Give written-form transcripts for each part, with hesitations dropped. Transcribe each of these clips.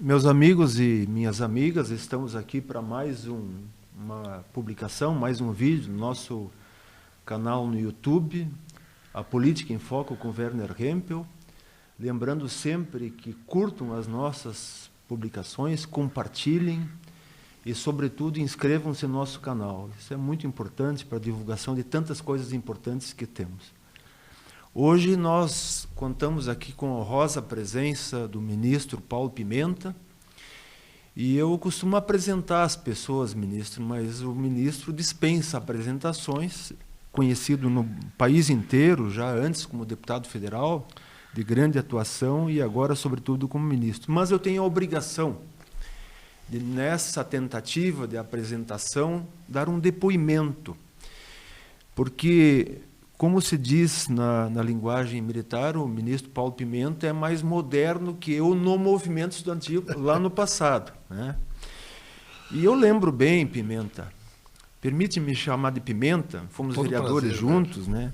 Meus amigos e minhas amigas, estamos aqui para mais uma publicação, mais um vídeo no nosso canal no YouTube, A Política em Foco com Werner Hempel. Lembrando sempre que curtam as nossas publicações, compartilhem e, sobretudo, inscrevam-se no nosso canal. Isso é muito importante para a divulgação de tantas coisas importantes que temos. Hoje nós contamos aqui com a honrosa presença do ministro Paulo Pimenta, e eu costumo apresentar as pessoas, ministro, mas o ministro dispensa apresentações, conhecido no país inteiro, já antes como deputado federal, de grande atuação, e agora, sobretudo, como ministro. Mas eu tenho a obrigação de, nessa tentativa de apresentação, dar um depoimento, porque, como se diz na linguagem militar, o ministro Paulo Pimenta é mais moderno que eu no movimento estudantil lá no passado, né? E eu lembro bem, Pimenta, permite-me chamar de Pimenta, fomos Todo vereadores prazer, juntos, né?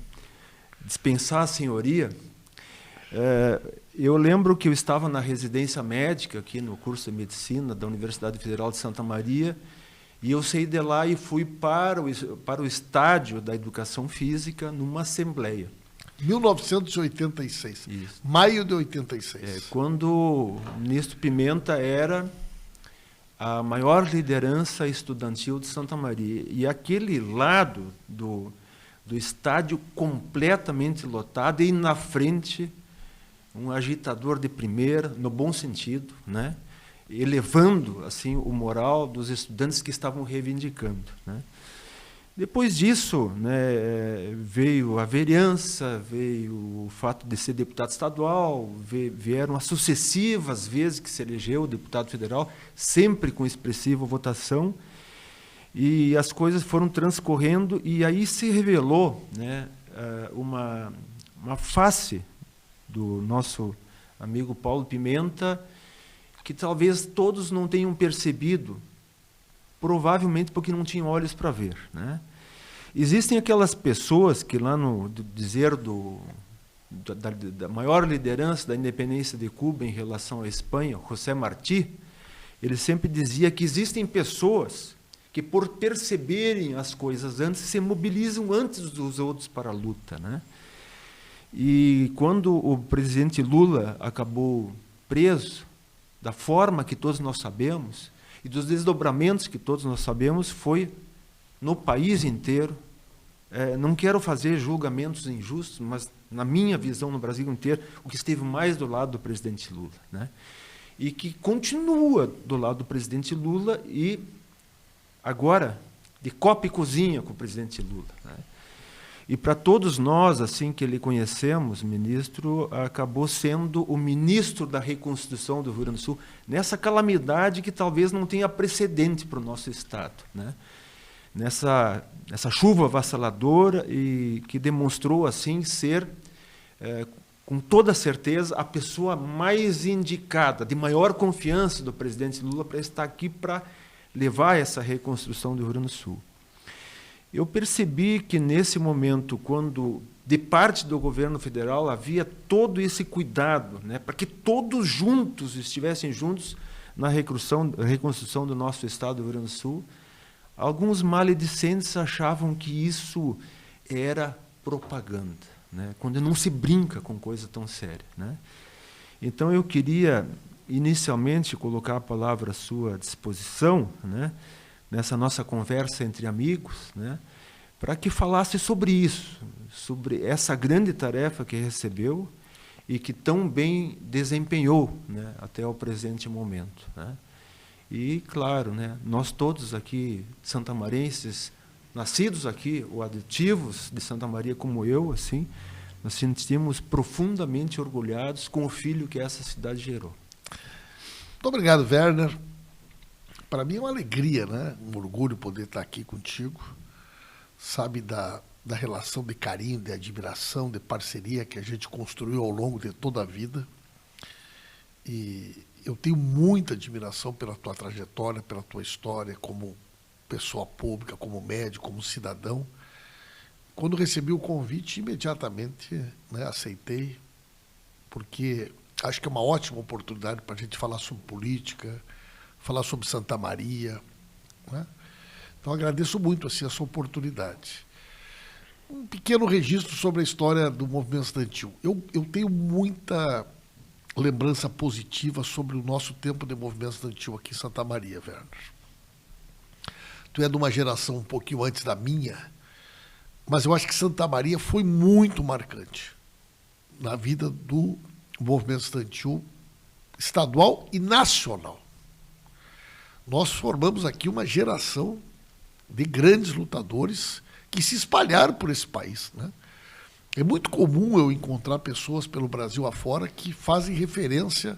Dispensar a senhoria. Eu lembro que eu estava na residência médica, aqui no curso de medicina da Universidade Federal de Santa Maria, e eu saí de lá e fui para o estádio da educação física numa assembleia. 1986. Isso. Maio de 86. Quando o ministro Pimenta era a maior liderança estudantil de Santa Maria. E aquele lado do estádio completamente lotado, e na frente um agitador de primeira, no bom sentido, né? Elevando assim o moral dos estudantes que estavam reivindicando, né? Depois disso, né, veio a vereança, veio o fato de ser deputado estadual, vieram as sucessivas vezes que se elegeu deputado federal, sempre com expressiva votação, e as coisas foram transcorrendo, e aí se revelou, né, uma face do nosso amigo Paulo Pimenta, que talvez todos não tenham percebido, provavelmente porque não tinham olhos para ver, né? Existem aquelas pessoas que lá no dizer da maior liderança da independência de Cuba em relação à Espanha, José Martí, ele sempre dizia que existem pessoas que, por perceberem as coisas antes, se mobilizam antes dos outros para a luta, né? E quando o presidente Lula acabou preso, da forma que todos nós sabemos, e dos desdobramentos que todos nós sabemos, foi no país inteiro. Não quero fazer julgamentos injustos, mas, na minha visão, no Brasil inteiro, o que esteve mais do lado do presidente Lula, né? E que continua do lado do presidente Lula, e agora, de copa e cozinha com o presidente Lula, né? E para todos nós, assim que ele conhecemos, ministro, acabou sendo o ministro da reconstrução do Rio Grande do Sul, nessa calamidade que talvez não tenha precedente para o nosso Estado, né? Nessa chuva avassaladora, e que demonstrou assim ser, com toda certeza, a pessoa mais indicada, de maior confiança do presidente Lula para estar aqui para levar essa reconstrução do Rio Grande do Sul. Eu percebi que, nesse momento, quando, de parte do governo federal, havia todo esse cuidado, né, para que todos juntos estivessem juntos na reconstrução do nosso Estado do Rio Grande do Sul, alguns maledicentes achavam que isso era propaganda, né, quando não se brinca com coisa tão séria, né? Então, eu queria, inicialmente, colocar a palavra à sua disposição, né, nessa nossa conversa entre amigos, né, para que falasse sobre isso, sobre essa grande tarefa que recebeu e que tão bem desempenhou, né, até o presente momento, né? E, claro, né, nós todos aqui, santamarenses, nascidos aqui, ou adotivos de Santa Maria como eu, assim, nós sentimos profundamente orgulhados com o filho que essa cidade gerou. Muito obrigado, Werner. Para mim é uma alegria, né? Um orgulho poder estar aqui contigo. Sabe da relação de carinho, de admiração, de parceria que a gente construiu ao longo de toda a vida. E eu tenho muita admiração pela tua trajetória, pela tua história como pessoa pública, como médico, como cidadão. Quando recebi o convite, imediatamente, né, aceitei, porque Acho que é uma ótima oportunidade para a gente falar sobre política, falar sobre Santa Maria, né? Então, agradeço muito assim, essa oportunidade. Um pequeno registro sobre a história do movimento estudantil. Eu tenho muita lembrança positiva sobre o nosso tempo de movimento estudantil aqui em Santa Maria, Werner. Tu é de uma geração um pouquinho antes da minha, mas eu acho que Santa Maria foi muito marcante na vida do movimento estudantil estadual e nacional. Nós formamos aqui uma geração de grandes lutadores que se espalharam por esse país, né? É muito comum eu encontrar pessoas pelo Brasil afora que fazem referência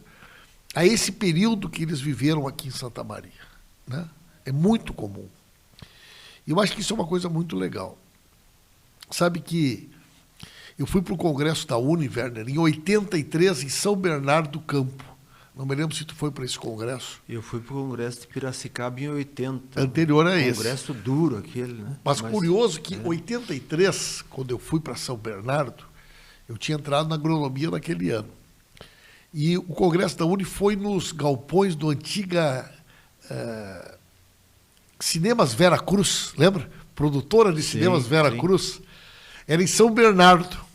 a esse período que eles viveram aqui em Santa Maria, né? É muito comum. E eu acho que isso é uma coisa muito legal. Sabe que eu fui para o Congresso da Uni, Werner, em 83, em São Bernardo do Campo. Não me lembro se tu foi para esse congresso. Eu fui para o Congresso de Piracicaba em 80. Anterior a esse. Congresso duro aquele, né? Mas curioso que em 83, quando eu fui para São Bernardo, eu tinha entrado na agronomia naquele ano. E o Congresso da Uni foi nos galpões do antiga Cinemas Vera Cruz, lembra? Produtora de Cinemas Vera Cruz. Era em São Bernardo.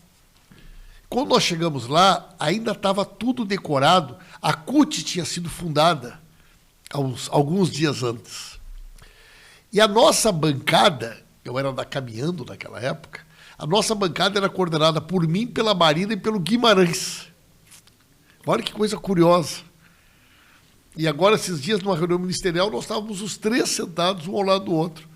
Quando nós chegamos lá, ainda estava tudo decorado. A CUT tinha sido fundada alguns dias antes. E a nossa bancada, eu era da Caminhando naquela época, a nossa bancada era coordenada por mim, pela Marina e pelo Guimarães. Olha que coisa curiosa. E agora, esses dias, numa reunião ministerial, nós estávamos os três sentados, um ao lado do outro.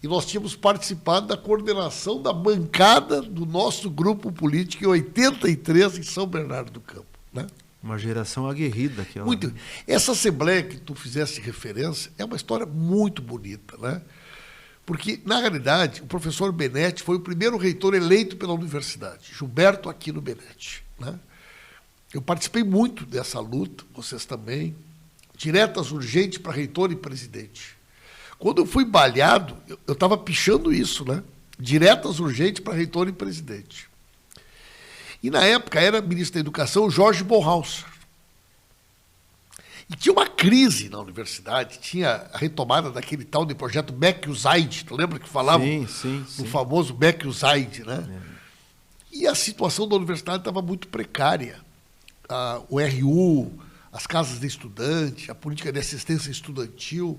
E nós tínhamos participado da coordenação da bancada do nosso grupo político em 83, em São Bernardo do Campo, né? Uma geração aguerrida. Aquela. Muito. Essa assembleia que tu fizeste referência é uma história muito bonita, né? Porque, na realidade, o professor Benetti foi o primeiro reitor eleito pela universidade, Gilberto Aquino Benetti, né? Eu participei muito dessa luta, vocês também, diretas urgentes para reitor e presidente. Quando eu fui baleado, eu estava pichando isso, né? Diretas urgentes para reitor e presidente. E, na época, era ministro da Educação Jorge Borrauser. E tinha uma crise na universidade, tinha a retomada daquele tal de projeto Beck-Usaid, tu lembra que falavam no famoso Beck-Usaid, né? É. E a situação da universidade estava muito precária. O RU, as casas de estudante, a política de assistência estudantil.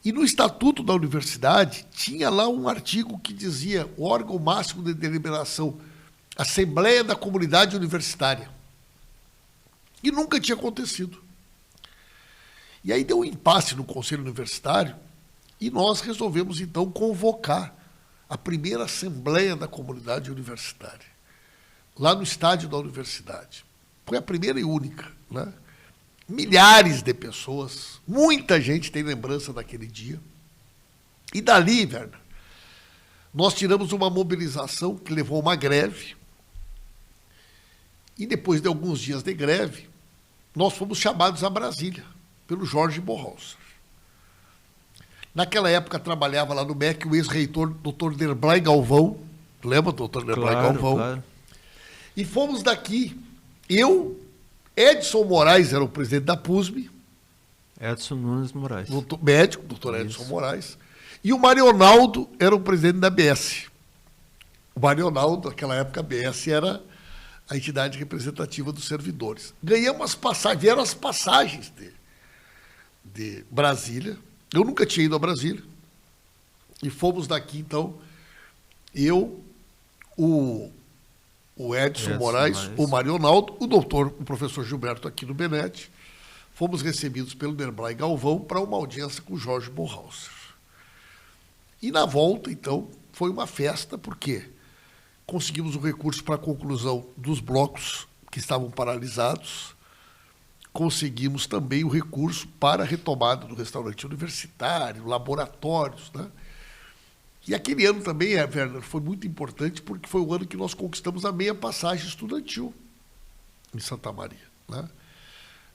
E no Estatuto da Universidade tinha lá um artigo que dizia o órgão máximo de deliberação, Assembleia da Comunidade Universitária. E nunca tinha acontecido. E aí deu um impasse no Conselho Universitário e nós resolvemos, então, convocar a primeira Assembleia da Comunidade Universitária, lá no estádio da universidade. Foi a primeira e única, né? Milhares de pessoas, muita gente tem lembrança daquele dia. E dali, Werner, nós tiramos uma mobilização que levou a uma greve. E depois de alguns dias de greve, nós fomos chamados a Brasília, pelo Jorge Borrauser. Naquela época trabalhava lá no MEC o ex-reitor Dr. Derblay Galvão. Lembra, Dr. Derblay Galvão? Claro. E fomos daqui, Edson Moraes era o presidente da PUSB. Edson Nunes Moraes. Médico, doutor Edson Moraes. E o Marionaldo era o presidente da BS. O Marionaldo, naquela época, a BS era a entidade representativa dos servidores. Ganhamos as passagens, vieram as passagens de Brasília. Eu nunca tinha ido a Brasília. E fomos daqui, então, o Edson Moraes, o Marionaldo, o professor Gilberto Aquino Benetti, fomos recebidos pelo Derblay Galvão para uma audiência com o Jorge Borrauser. E na volta, então, foi uma festa, porque conseguimos o recurso para a conclusão dos blocos que estavam paralisados, conseguimos também o recurso para a retomada do restaurante universitário, laboratórios, né? E aquele ano também, Werner, foi muito importante porque foi o ano que nós conquistamos a meia passagem estudantil em Santa Maria, né?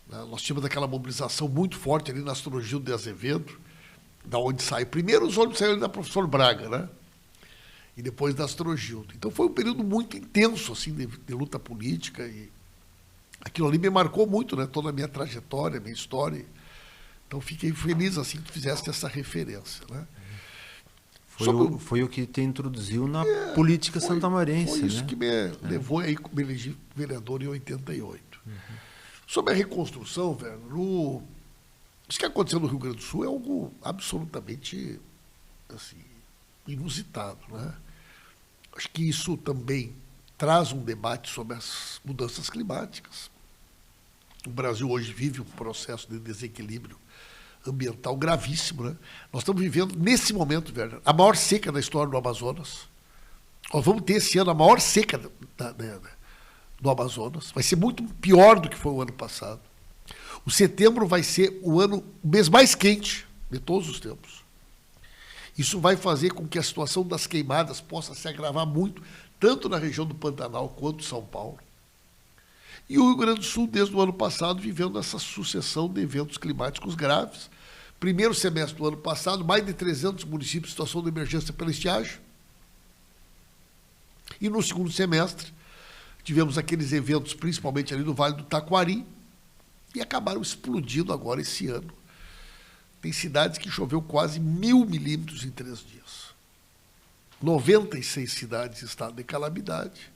Nós tínhamos aquela mobilização muito forte ali na Astrogildo de Azevedo, da onde sai. Primeiro os ônibus saíram da Professor Braga, né? E depois da Astrogildo. Então foi um período muito intenso assim, de luta política aquilo ali me marcou muito, né? Toda a minha trajetória, minha história. Então, fiquei feliz assim que tu fizesse essa referência, né? Foi o que te introduziu na política santamarense. Foi isso, né? que me levou aí, me elegi vereador em 88. Sobre a reconstrução, velho, isso que aconteceu no Rio Grande do Sul é algo absolutamente assim, inusitado, né? Acho que isso também traz um debate sobre as mudanças climáticas. O Brasil hoje vive um processo de desequilíbrio ambiental gravíssimo, né? Nós estamos vivendo, nesse momento, velho, a maior seca da história do Amazonas. Nós vamos ter esse ano a maior seca do Amazonas. Vai ser muito pior do que foi o ano passado. O setembro vai ser o mês mais quente de todos os tempos. Isso vai fazer com que a situação das queimadas possa se agravar muito, tanto na região do Pantanal quanto São Paulo. E o Rio Grande do Sul, desde o ano passado, vivendo essa sucessão de eventos climáticos graves. Primeiro semestre do ano passado, mais de 300 municípios em situação de emergência pela estiagem. E no segundo semestre, tivemos aqueles eventos, principalmente ali no Vale do Taquari, e acabaram explodindo agora esse ano. Tem cidades que choveu quase 1.000 milímetros em 3 dias. 96 cidades em estado de calamidade.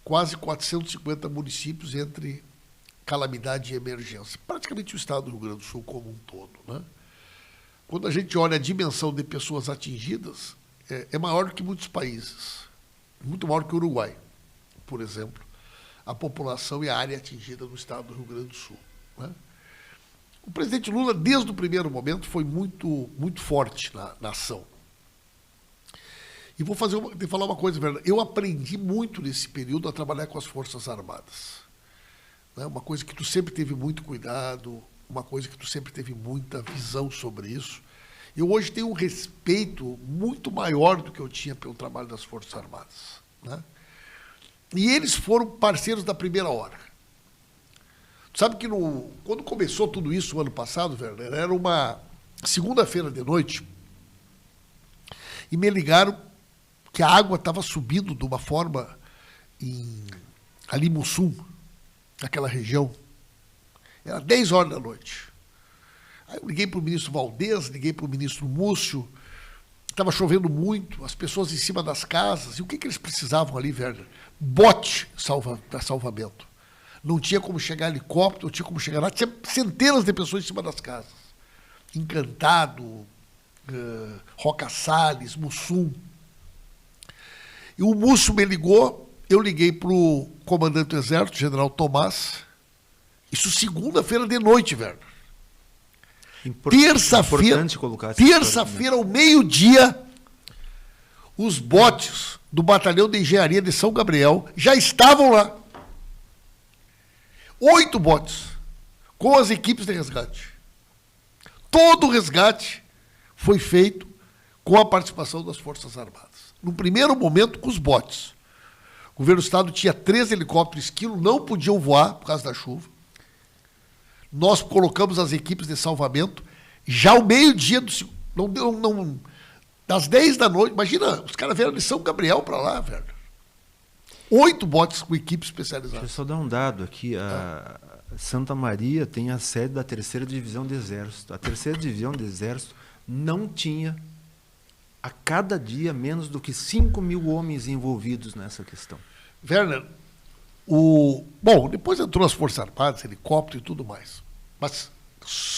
Quase 450 municípios entre calamidade e emergência. Praticamente o estado do Rio Grande do Sul como um todo, né? Quando a gente olha a dimensão de pessoas atingidas, é maior do que muitos países. Muito maior que o Uruguai, por exemplo. A população e a área atingida no estado do Rio Grande do Sul, né? O presidente Lula, desde o primeiro momento, foi muito, muito forte na ação. E vou falar uma coisa, verdade. Eu aprendi muito nesse período a trabalhar com as Forças Armadas. Né? Uma coisa que tu sempre teve muito cuidado, uma coisa que tu sempre teve muita visão sobre isso. Eu hoje tenho um respeito muito maior do que eu tinha pelo trabalho das Forças Armadas, né? E eles foram parceiros da primeira hora. Tu sabe que quando começou tudo isso o ano passado, Werner, era uma segunda-feira de noite, e me ligaram que a água estava subindo de uma forma ali em Mussum, naquela região. Era 10 horas da noite. Aí eu liguei para o ministro Valdez, liguei para o ministro Múcio, estava chovendo muito, as pessoas em cima das casas, e o que eles precisavam ali, Werner? Bote para salvamento. Não tinha como chegar helicóptero, não tinha como chegar lá, tinha centenas de pessoas em cima das casas. Encantado, Roca Salles, Mussum. E o Múcio me ligou, eu liguei para o comandante do Exército, general Tomás, isso segunda-feira de noite, velho. Terça-feira, ao meio-dia, os botes do Batalhão de Engenharia de São Gabriel já estavam lá. 8 botes, com as equipes de resgate. Todo o resgate foi feito com a participação das Forças Armadas. No primeiro momento, com os botes. O governo do estado tinha 3 helicópteros esquilo, não podiam voar por causa da chuva. Nós colocamos as equipes de salvamento já ao meio-dia das 10 da noite. Imagina, os caras vieram de São Gabriel para lá, velho. 8 botes com equipe especializada. Deixa eu só dar um dado aqui. A Santa Maria tem a sede da 3ª Divisão do Exército. A 3ª Divisão do Exército não tinha, a cada dia, menos do que 5.000 homens envolvidos nessa questão. Werner, bom, depois entrou as Forças Armadas, helicóptero e tudo mais. Mas,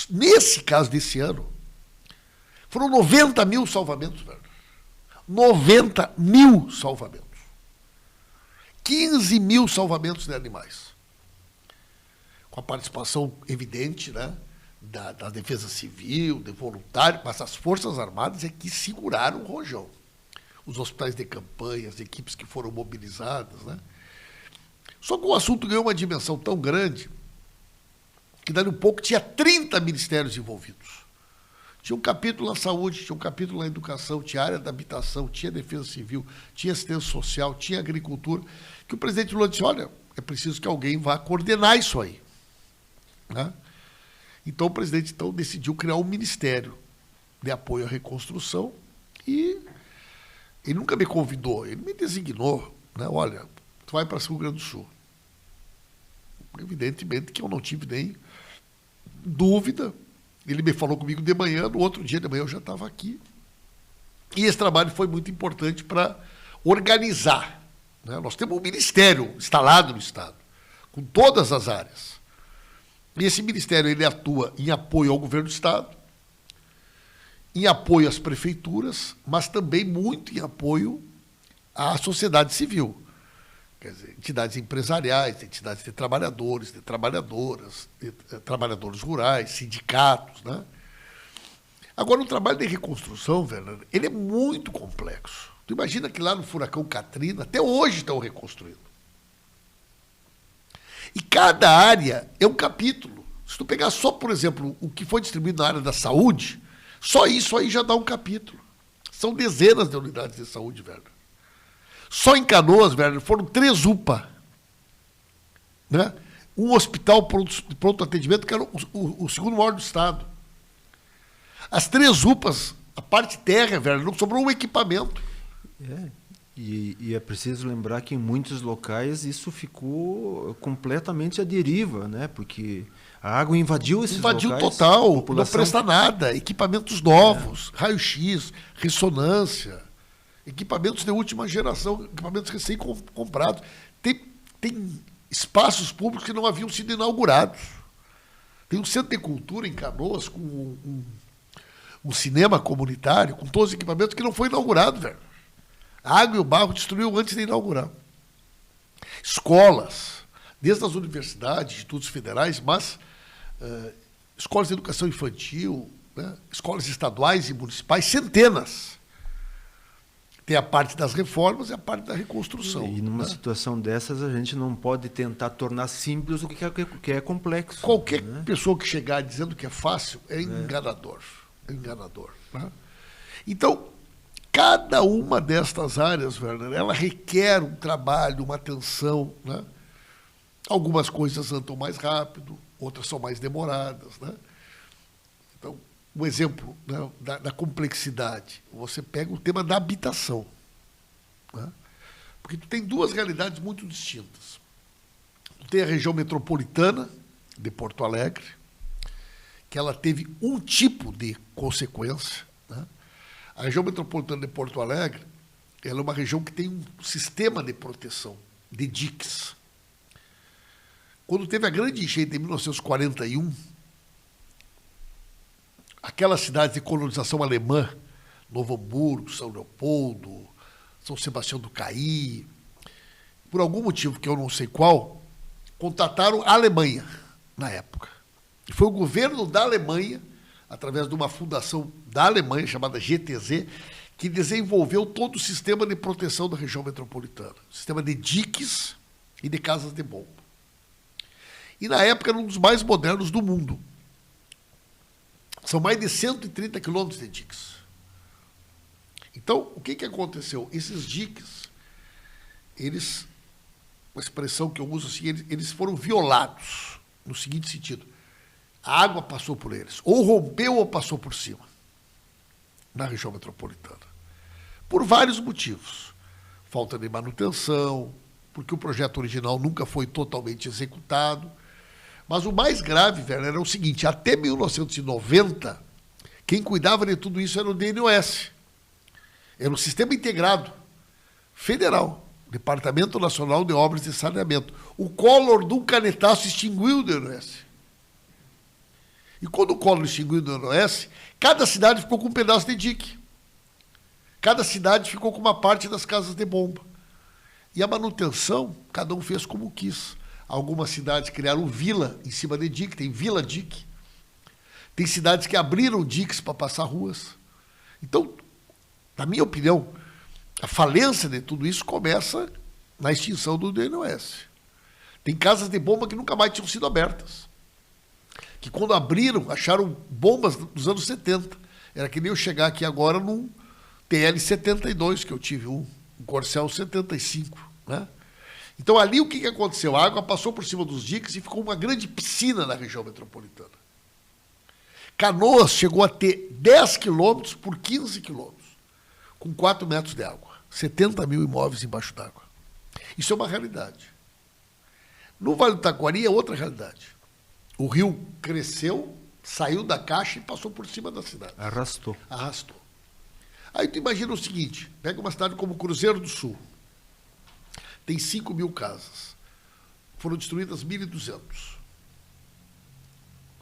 nesse caso desse ano, foram 90.000 salvamentos, Werner. 90.000 salvamentos. 15.000 salvamentos de animais. Com a participação evidente, né, da Defesa Civil, de voluntário, mas as Forças Armadas é que seguraram o rojão. Os hospitais de campanha, as equipes que foram mobilizadas, né? Só que o assunto ganhou uma dimensão tão grande que, dali um pouco, tinha 30 ministérios envolvidos. Tinha um capítulo na saúde, tinha um capítulo na educação, tinha área da habitação, tinha defesa civil, tinha assistência social, tinha agricultura, que o presidente Lula disse, olha, é preciso que alguém vá coordenar isso aí, né? Então, o presidente decidiu criar um ministério de apoio à reconstrução e ele nunca me convidou, ele me designou, né? Olha, tu vai para o Rio Grande do Sul. Evidentemente que eu não tive nem dúvida. Ele me falou comigo de manhã, no outro dia de manhã eu já estava aqui. E esse trabalho foi muito importante para organizar, né? Nós temos um ministério instalado no Estado, com todas as áreas. E esse ministério ele atua em apoio ao governo do Estado, em apoio às prefeituras, mas também muito em apoio à sociedade civil. Quer dizer, entidades empresariais, entidades de trabalhadores, de trabalhadoras, de trabalhadores rurais, sindicatos, né? Agora, o trabalho de reconstrução, Werner, ele é muito complexo. Tu imagina que lá no furacão Katrina, até hoje estão reconstruindo. E cada área é um capítulo. Se tu pegar só, por exemplo, o que foi distribuído na área da saúde, só isso aí já dá um capítulo. São dezenas de unidades de saúde, Werner. Só em Canoas, Werner, foram 3 UPA. Né? Um hospital de pronto atendimento, que era o segundo maior do estado. As 3 UPAs, a parte terra, Werner, não sobrou um equipamento. E é preciso lembrar que em muitos locais isso ficou completamente à deriva, né? Porque a água invadiu esses locais. Invadiu total, não presta nada. Equipamentos novos, raio-x, ressonância, equipamentos de última geração, equipamentos recém-comprados. Tem espaços públicos que não haviam sido inaugurados. Tem um centro de cultura em Canoas com um cinema comunitário, com todos os equipamentos que não foi inaugurado, velho. A água e o barro destruiu antes de inaugurar. Escolas, desde as universidades, institutos federais, mas escolas de educação infantil, né, escolas estaduais e municipais, centenas. Tem a parte das reformas e a parte da reconstrução. E numa situação dessas, a gente não pode tentar tornar simples o que é complexo. Qualquer pessoa que chegar dizendo que é fácil é enganador. É enganador. Né? Então, cada uma destas áreas, Werner, ela requer um trabalho, uma atenção. Né? Algumas coisas andam mais rápido, outras são mais demoradas. Né? Então, um exemplo, né, da complexidade. Você pega o tema da habitação. Né? Porque tu tem 2 realidades muito distintas. Tu tem a região metropolitana de Porto Alegre, que ela teve um tipo de consequência. Né? A região metropolitana de Porto Alegre, ela é uma região que tem um sistema de proteção, de diques. Quando teve a grande enchente em 1941, aquelas cidades de colonização alemã, Novo Hamburgo, São Leopoldo, São Sebastião do Caí, por algum motivo que eu não sei qual, contataram a Alemanha na época. E foi o governo da Alemanha, através de uma fundação da Alemanha, chamada GTZ, que desenvolveu todo o sistema de proteção da região metropolitana. Sistema de diques e de casas de bomba. E na época era um dos mais modernos do mundo. São mais de 130 quilômetros de diques. Então, o que aconteceu? Esses diques, eles, uma expressão que eu uso assim, eles foram violados, no seguinte sentido: a água passou por eles, ou rompeu ou passou por cima, na região metropolitana. Por vários motivos. Falta de manutenção, porque o projeto original nunca foi totalmente executado. Mas o mais grave, Werner, era o seguinte: até 1990, quem cuidava de tudo isso era o DNOS. Era um sistema integrado, federal, Departamento Nacional de Obras de Saneamento. O Collor, de um canetaço, extinguiu o DNOS. E quando o Collor extinguiu o DNOS, cada cidade ficou com um pedaço de dique. Cada cidade ficou com uma parte das casas de bomba. E a manutenção, cada um fez como quis. Algumas cidades criaram vila em cima de dique, tem vila dique. Tem cidades que abriram diques para passar ruas. Então, na minha opinião, a falência de tudo isso começa na extinção do DNOS. Tem casas de bomba que nunca mais tinham sido abertas. Que quando abriram, acharam bombas dos anos 70. Era que nem eu chegar aqui agora num TL-72, que eu tive um Corcel 75, né? Então, ali, o que aconteceu? A água passou por cima dos diques e ficou uma grande piscina na região metropolitana. Canoas chegou a ter 10 quilômetros por 15 quilômetros, com 4 metros de água. 70 mil imóveis embaixo d'água. Isso é uma realidade. No Vale do Taquari é outra realidade. O rio cresceu, saiu da caixa e passou por cima da cidade. Arrastou. Aí tu imagina o seguinte, pega uma cidade como Cruzeiro do Sul, tem 5.000 casas, foram destruídas 1.200,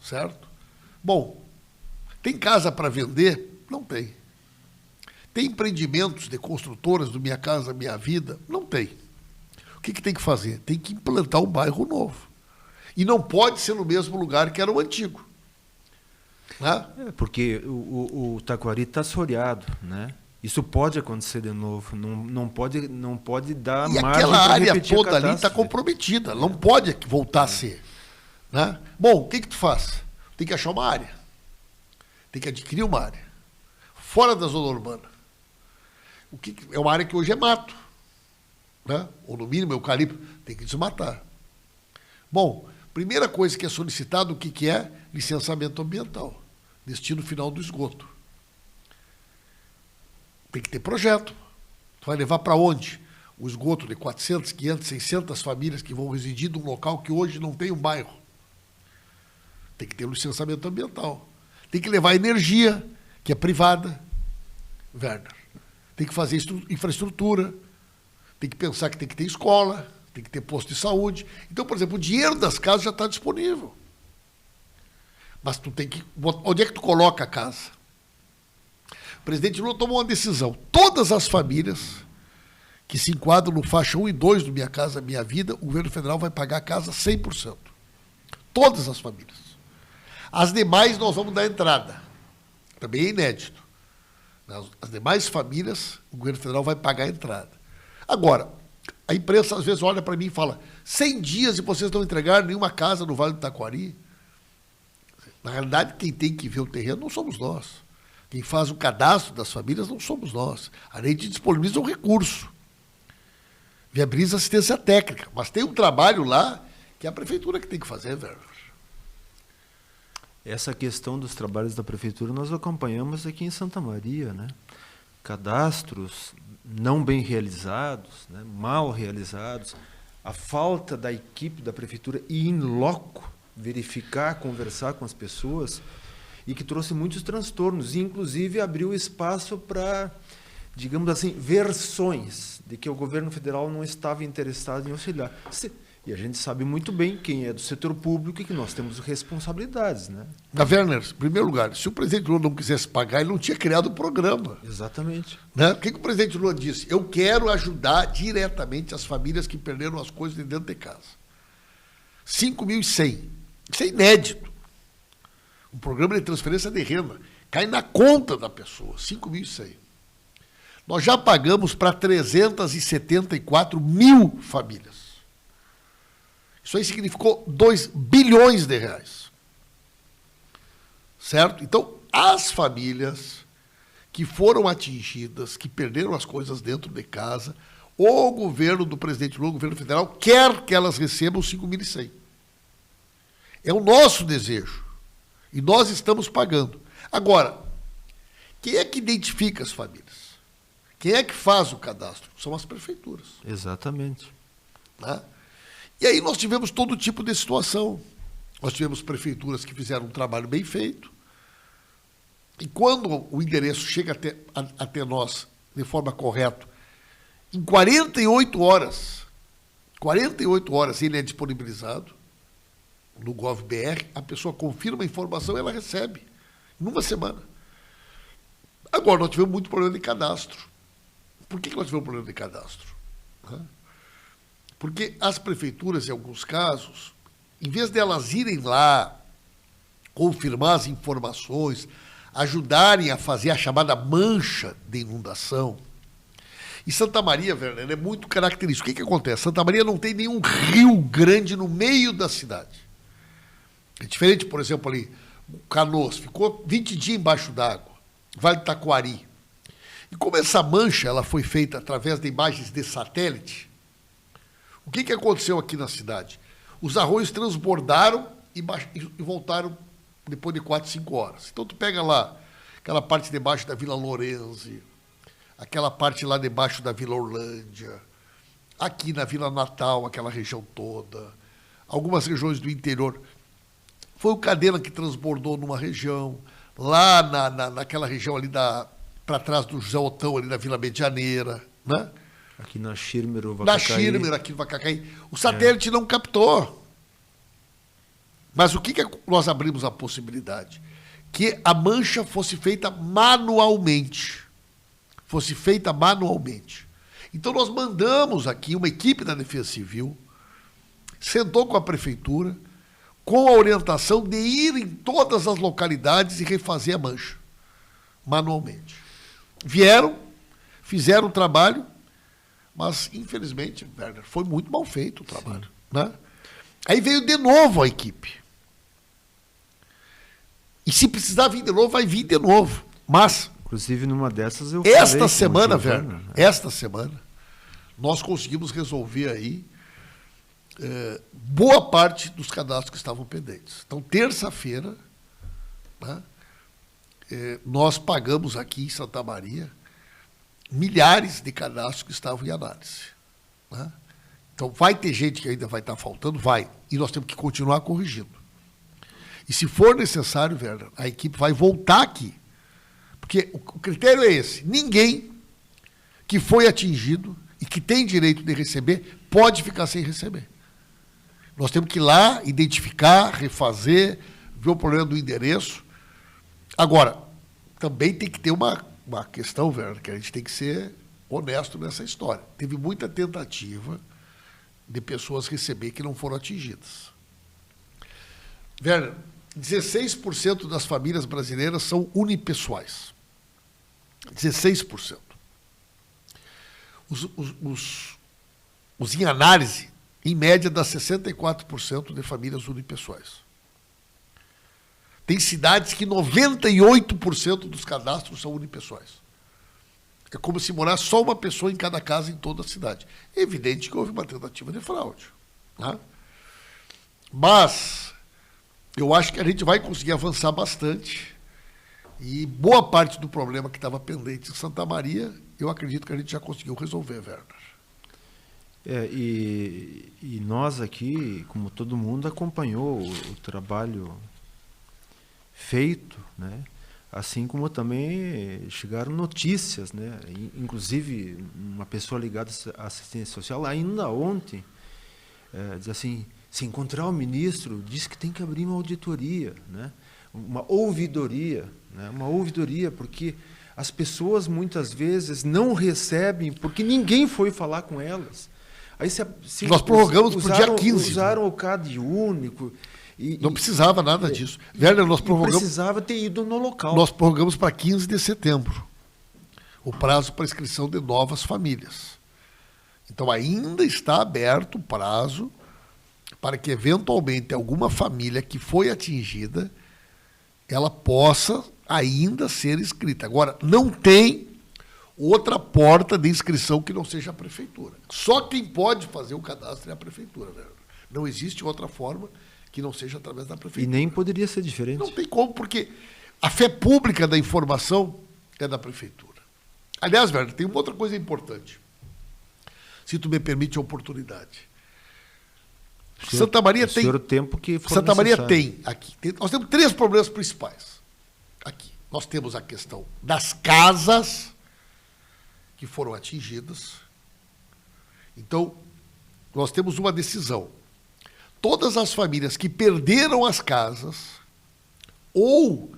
certo? Bom, tem casa para vender? Não tem. Tem empreendimentos de construtoras do Minha Casa Minha Vida? Não tem. O que tem que fazer? Tem que implantar um bairro novo. E não pode ser no mesmo lugar que era o antigo. Né? Porque o Taquari está assoreado, né? Isso pode acontecer de novo. Não pode dar e margem aquela para área repetir toda ali está comprometida. Não pode voltar a ser. Né? Bom, o que tu faz? Tem que achar uma área. Tem que adquirir uma área. Fora da zona urbana. É uma área que hoje é mato. Né? Ou no mínimo eucalipto. Tem que desmatar. Bom, primeira coisa que é solicitado, o que é? Licenciamento ambiental. Destino final do esgoto. Tem que ter projeto. Tu vai levar para onde? O esgoto de 400, 500, 600 famílias que vão residir num local que hoje não tem um bairro. Tem que ter um licenciamento ambiental. Tem que levar energia, que é privada. Werner. Tem que fazer infraestrutura. Tem que pensar que tem que ter escola, tem que ter posto de saúde. Então, por exemplo, o dinheiro das casas já está disponível. Mas tu tem que... Onde é que tu coloca a casa? O presidente Lula tomou uma decisão. Todas as famílias que se enquadram no faixa 1 e 2 do Minha Casa Minha Vida, o governo federal vai pagar a casa 100%. Todas as famílias. As demais nós vamos dar entrada. Também é inédito. As demais famílias, o governo federal vai pagar a entrada. Agora, a imprensa às vezes olha para mim e fala 100 dias e vocês não entregaram nenhuma casa no Vale do Taquari. Na realidade, quem tem que ver o terreno não somos nós. Quem faz o cadastro das famílias não somos nós. A lei disponibiliza um recurso. Viabiliza assistência técnica. Mas tem um trabalho lá que é a prefeitura que tem que fazer, velho. Essa questão dos trabalhos da prefeitura nós acompanhamos aqui em Santa Maria, né? Cadastros não bem realizados, né? Mal realizados, a falta da equipe da prefeitura ir in loco, verificar, conversar com as pessoas, e que trouxe muitos transtornos, e inclusive abriu espaço para, digamos assim, versões de que o governo federal não estava interessado em auxiliar. E a gente sabe muito bem quem é do setor público e que nós temos responsabilidades, né? Werner, em primeiro lugar, se o presidente Lula não quisesse pagar, ele não tinha criado o programa. Exatamente. Né? O que o presidente Lula disse? Eu quero ajudar diretamente as famílias que perderam as coisas de dentro de casa. 5.100. Isso é inédito. Um programa de transferência de renda. Cai na conta da pessoa. 5.100. Nós já pagamos para 374 mil famílias. Isso aí significou 2 bilhões de reais. Certo? Então, as famílias que foram atingidas, que perderam as coisas dentro de casa, o governo do presidente Lula, o governo federal, quer que elas recebam 5.100. É o nosso desejo. E nós estamos pagando. Agora, quem é que identifica as famílias? Quem é que faz o cadastro? São as prefeituras. Exatamente. Né? E aí nós tivemos todo tipo de situação. Nós tivemos prefeituras que fizeram um trabalho bem feito. E quando o endereço chega até nós de forma correta, em 48 horas ele é disponibilizado no GovBR, a pessoa confirma a informação e ela recebe. Numa semana. Agora, nós tivemos muito problema de cadastro. Por que nós tivemos problema de cadastro? Porque as prefeituras, em alguns casos, em vez de elas irem lá, confirmar as informações, ajudarem a fazer a chamada mancha de inundação, e Santa Maria, Werner, é muito característico. O que acontece? Santa Maria não tem nenhum rio grande no meio da cidade. É diferente, por exemplo, ali, Canoas, ficou 20 dias embaixo d'água, Vale do Taquari. E como essa mancha ela foi feita através de imagens de satélite, o que aconteceu aqui na cidade? Os arroios transbordaram e voltaram depois de 4, 5 horas. Então, tu pega lá aquela parte debaixo da Vila Lorenzi, aquela parte lá debaixo da Vila Orlândia, aqui na Vila Natal, aquela região toda, algumas regiões do interior. Foi o Cadena que transbordou numa região, lá naquela região ali para trás do José Otão, ali na Vila Medianeira, né? Aqui na Schirmer, Na Schirmer, aqui no Vacacaí. O satélite não captou. Mas o que nós abrimos a possibilidade? Que a mancha fosse feita manualmente. Então nós mandamos aqui uma equipe da Defesa Civil, sentou com a prefeitura, com a orientação de ir em todas as localidades e refazer a mancha, manualmente. Vieram, fizeram o trabalho, mas, infelizmente, Werner, foi muito mal feito o trabalho. Né? Aí veio de novo a equipe. E se precisar vir de novo, vai vir de novo. Mas, inclusive, numa dessas eu esta semana, Werner, esta semana, nós conseguimos resolver aí boa parte dos cadastros que estavam pendentes. Então, terça-feira, né, nós pagamos aqui em Santa Maria milhares de cadastros que estavam em análise. Né? Então, vai ter gente que ainda vai estar faltando? Vai. E nós temos que continuar corrigindo. E se for necessário, Werner, a equipe vai voltar aqui. Porque o critério é esse. Ninguém que foi atingido e que tem direito de receber pode ficar sem receber. Nós temos que ir lá, identificar, refazer, ver o problema do endereço. Agora, também tem que ter uma questão, Werner, que a gente tem que ser honesto nessa história. Teve muita tentativa de pessoas receber que não foram atingidas. Werner, 16% das famílias brasileiras são unipessoais. 16%. Os em análise, em média, dá 64% de famílias unipessoais. Tem cidades que 98% dos cadastros são unipessoais. É como se morasse só uma pessoa em cada casa em toda a cidade. É evidente que houve uma tentativa de fraude. Né? Mas eu acho que a gente vai conseguir avançar bastante. E boa parte do problema que estava pendente em Santa Maria, eu acredito que a gente já conseguiu resolver, Werner. E nós aqui, como todo mundo, acompanhou o trabalho feito, né? Assim como também chegaram notícias, né? Inclusive uma pessoa ligada à assistência social ainda ontem diz assim, se encontrar o ministro, diz que tem que abrir uma auditoria, né? Uma ouvidoria, né? Uma ouvidoria, porque as pessoas muitas vezes não recebem porque ninguém foi falar com elas. Aí nós prorrogamos para o dia 15. Usaram o CAD único. Não precisava nada disso. Werner, nós prorrogamos. Precisava ter ido no local. Nós prorrogamos para 15 de setembro o prazo para inscrição de novas famílias. Então, ainda está aberto o prazo para que, eventualmente, alguma família que foi atingida, ela possa ainda ser inscrita. Agora, não tem outra porta de inscrição que não seja a prefeitura. Só quem pode fazer o cadastro é a prefeitura, Werner. Não existe outra forma que não seja através da prefeitura. E nem poderia ser diferente. Não tem como, porque a fé pública da informação é da prefeitura. Aliás, Werner, tem uma outra coisa importante. Se tu me permite a oportunidade. Santa Maria tem. Santa Maria tem aqui. Nós temos 3 problemas principais. Aqui. Nós temos a questão das casas que foram atingidas. Então, nós temos uma decisão. Todas as famílias que perderam as casas ou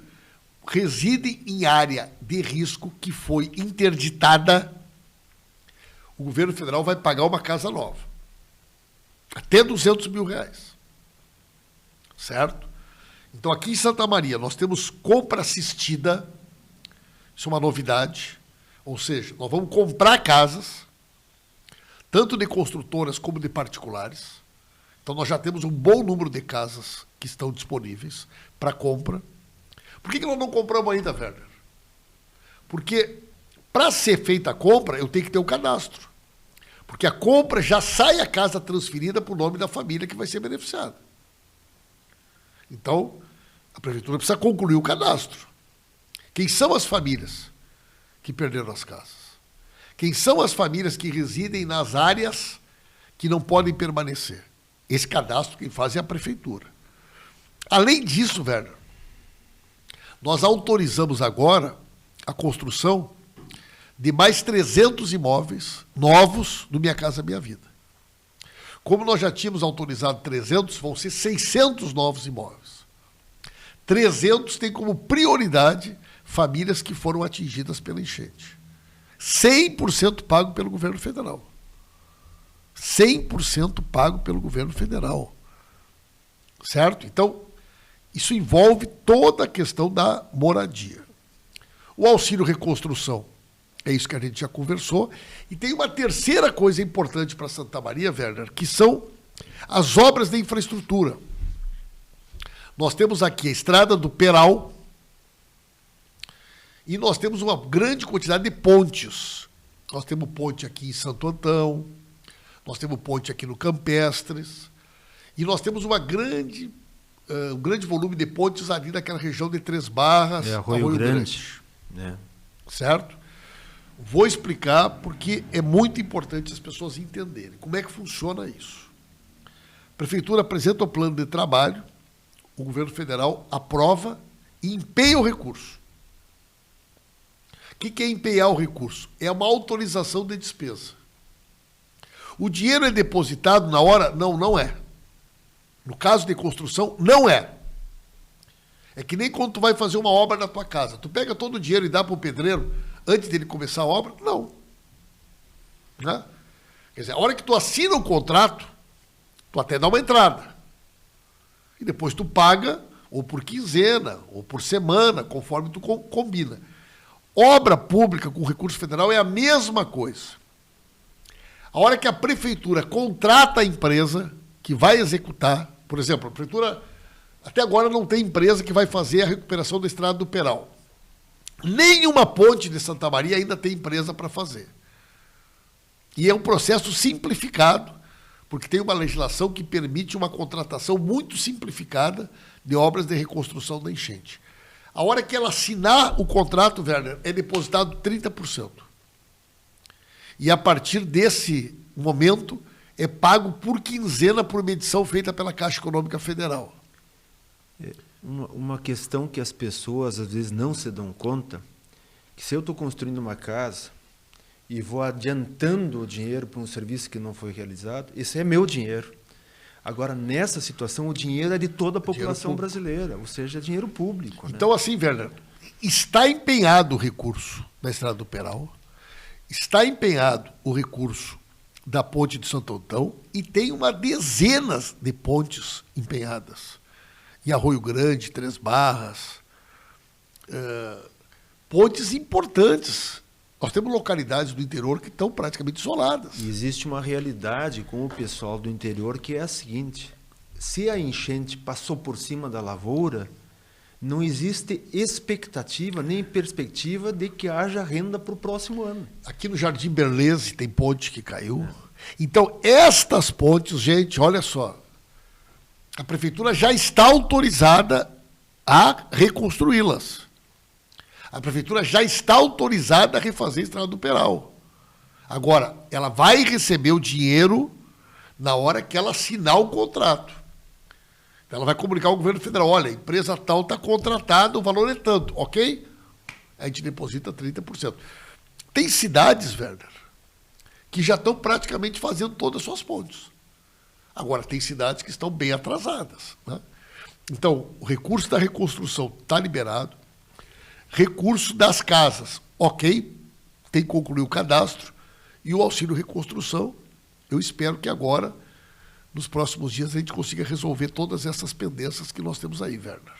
residem em área de risco que foi interditada, o governo federal vai pagar uma casa nova. Até R$200 mil. Certo? Então, aqui em Santa Maria, nós temos compra assistida. Isso é uma novidade. Ou seja, nós vamos comprar casas, tanto de construtoras como de particulares. Então, nós já temos um bom número de casas que estão disponíveis para compra. Por que nós não compramos ainda, Werner? Porque, para ser feita a compra, eu tenho que ter o cadastro. Porque a compra já sai a casa transferida para o nome da família que vai ser beneficiada. Então, a prefeitura precisa concluir o cadastro. Quem são as famílias que perderam as casas? Quem são as famílias que residem nas áreas que não podem permanecer? Esse cadastro quem faz é a prefeitura. Além disso, Werner, nós autorizamos agora a construção de mais 300 imóveis novos do Minha Casa Minha Vida. Como nós já tínhamos autorizado 300, vão ser 600 novos imóveis. 300 tem como prioridade famílias que foram atingidas pela enchente. 100% pago pelo governo federal. 100% pago pelo governo federal. Certo? Então, isso envolve toda a questão da moradia. O auxílio reconstrução, é isso que a gente já conversou. E tem uma terceira coisa importante para Santa Maria, Werner, que são as obras de infraestrutura. Nós temos aqui a estrada do Peral e nós temos uma grande quantidade de pontes. Nós temos ponte aqui em Santo Antão, nós temos ponte aqui no Campestres e nós temos um grande volume de pontes ali naquela região de Três Barras, Arroio Grande. Certo? Vou explicar porque é muito importante as pessoas entenderem como é que funciona isso. A prefeitura apresenta o plano de trabalho, o governo federal aprova e empenha o recurso. O que é empenhar o recurso? É uma autorização de despesa. O dinheiro é depositado na hora? Não, não é. No caso de construção, não é. É que nem quando tu vai fazer uma obra na tua casa. Tu pega todo o dinheiro e dá para o pedreiro antes dele começar a obra? Não. Né? Quer dizer, a hora que tu assina o contrato, tu até dá uma entrada. E depois tu paga ou por quinzena, ou por semana, conforme tu combina. Obra pública com recurso federal é a mesma coisa. A hora que a prefeitura contrata a empresa que vai executar, por exemplo, a prefeitura até agora não tem empresa que vai fazer a recuperação da estrada do Peral. Nenhuma ponte de Santa Maria ainda tem empresa para fazer. E é um processo simplificado, porque tem uma legislação que permite uma contratação muito simplificada de obras de reconstrução da enchente. A hora que ela assinar o contrato, Werner, é depositado 30%. E a partir desse momento, é pago por quinzena por medição feita pela Caixa Econômica Federal. Uma questão que as pessoas às vezes não se dão conta, que se eu estou construindo uma casa e vou adiantando o dinheiro para um serviço que não foi realizado, esse é meu dinheiro. Agora, nessa situação, o dinheiro é de toda a população brasileira, ou seja, é dinheiro público. Então, assim, Werner, está empenhado o recurso da Estrada do Peral, está empenhado o recurso da Ponte de Santo Antão e tem uma dezenas de pontes empenhadas. Em Arroio Grande, Três Barras, pontes importantes. Nós temos localidades do interior que estão praticamente isoladas. E existe uma realidade com o pessoal do interior que é a seguinte: se a enchente passou por cima da lavoura, não existe expectativa nem perspectiva de que haja renda para o próximo ano. Aqui no Jardim Berlese tem ponte que caiu. Então, estas pontes, gente, olha só, a prefeitura já está autorizada a reconstruí-las. A prefeitura já está autorizada a refazer a Estrada do Peral. Agora, ela vai receber o dinheiro na hora que ela assinar o contrato. Então, ela vai comunicar ao governo federal: olha, a empresa tal está contratada, o valor é tanto, ok? A gente deposita 30%. Tem cidades, Werner, que já estão praticamente fazendo todas as suas pontes. Agora, tem cidades que estão bem atrasadas. Né? Então, o recurso da reconstrução está liberado. Recurso das casas, ok, tem que concluir o cadastro. E o auxílio reconstrução, eu espero que agora, nos próximos dias, a gente consiga resolver todas essas pendências que nós temos aí, Werner.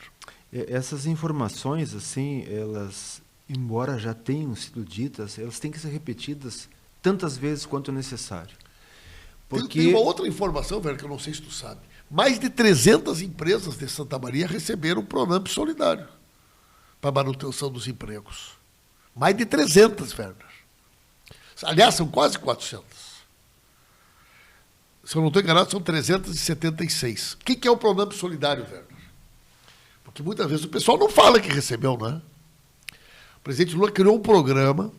Essas informações, assim, elas, embora já tenham sido ditas, elas têm que ser repetidas tantas vezes quanto necessário. Porque... Tem uma outra informação, Werner, que eu não sei se tu sabe. Mais de 300 empresas de Santa Maria receberam o Pronamp solidário para manutenção dos empregos. Mais de 300, Werner. Aliás, são quase 400. Se eu não estou enganado, são 376. O que é o Pronamp solidário, Werner? Porque muitas vezes o pessoal não fala que recebeu, né? O presidente Lula criou um programa,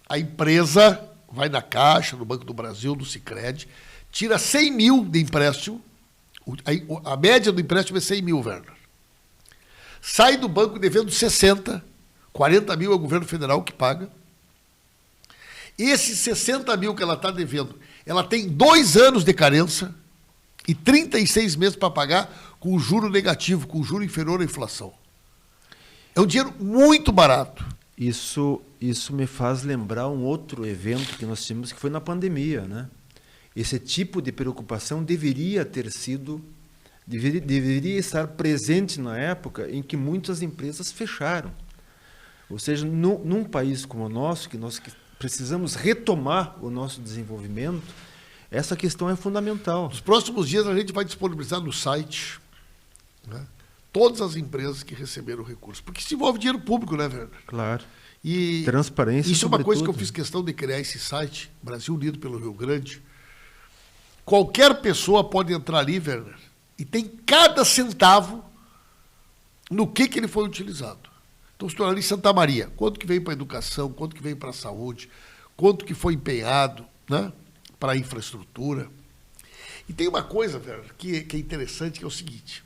a empresa vai na Caixa, no Banco do Brasil, no Sicredi, tira 100 mil de empréstimo A média do empréstimo é 100 mil, Werner. Sai do banco devendo 60, 40 mil é o governo federal que paga. Esses 60 mil que ela está devendo, ela tem 2 anos de carência e 36 meses para pagar com juro negativo, com juro inferior à inflação. É um dinheiro muito barato. Isso me faz lembrar um outro evento que nós tivemos, que foi na pandemia, né? Esse tipo de preocupação deveria estar presente na época em que muitas empresas fecharam. Ou seja, num país como o nosso, que nós precisamos retomar o nosso desenvolvimento, essa questão é fundamental. Nos próximos dias a gente vai disponibilizar no site, né, todas as empresas que receberam recursos, porque se envolve dinheiro público, né, Werner? Claro. E transparência. Isso é uma coisa que eu fiz questão de criar esse site, Brasil Unido pelo Rio Grande. Qualquer pessoa pode entrar ali, Werner, e tem cada centavo no que ele foi utilizado. Então, se tu olhar ali em Santa Maria, quanto que veio para a educação, quanto que veio para a saúde, quanto que foi empenhado, né, para a infraestrutura. E tem uma coisa, Werner, que é interessante, que é o seguinte.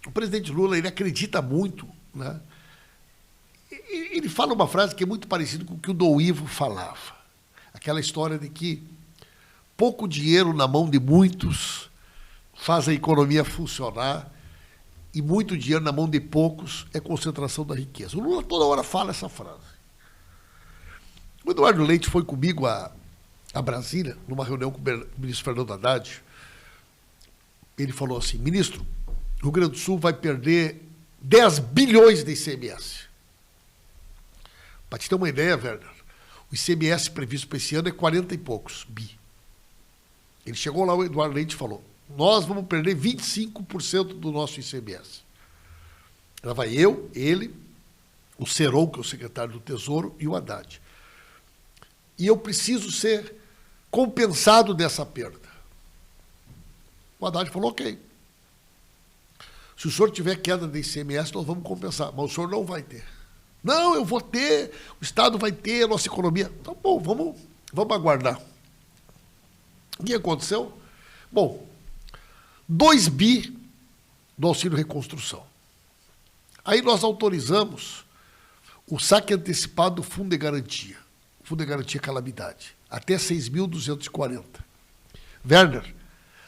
O presidente Lula, ele acredita muito, né? Ele fala uma frase que é muito parecida com o que o Dom Ivo falava. Aquela história de que pouco dinheiro na mão de muitos faz a economia funcionar e muito dinheiro na mão de poucos é concentração da riqueza. O Lula toda hora fala essa frase. O Eduardo Leite foi comigo a Brasília, numa reunião com o ministro Fernando Haddad. Ele falou assim: ministro, o Rio Grande do Sul vai perder 10 bilhões de ICMS. Para te ter uma ideia, Werner, o ICMS previsto para esse ano é 40 e poucos bi. Ele chegou lá, o Eduardo Leite falou: nós vamos perder 25% do nosso ICMS. Ela vai eu, ele, o Seron, que é o secretário do Tesouro, e o Haddad. E eu preciso ser compensado dessa perda. O Haddad falou: ok. Se o senhor tiver queda de ICMS, nós vamos compensar, mas o senhor não vai ter. Não, eu vou ter, o Estado vai ter, a nossa economia. Então, bom, vamos aguardar. O que aconteceu? Bom, 2 bi do auxílio reconstrução. Aí nós autorizamos o saque antecipado do Fundo de Garantia. Fundo de Garantia Calamidade. Até 6.240. Werner,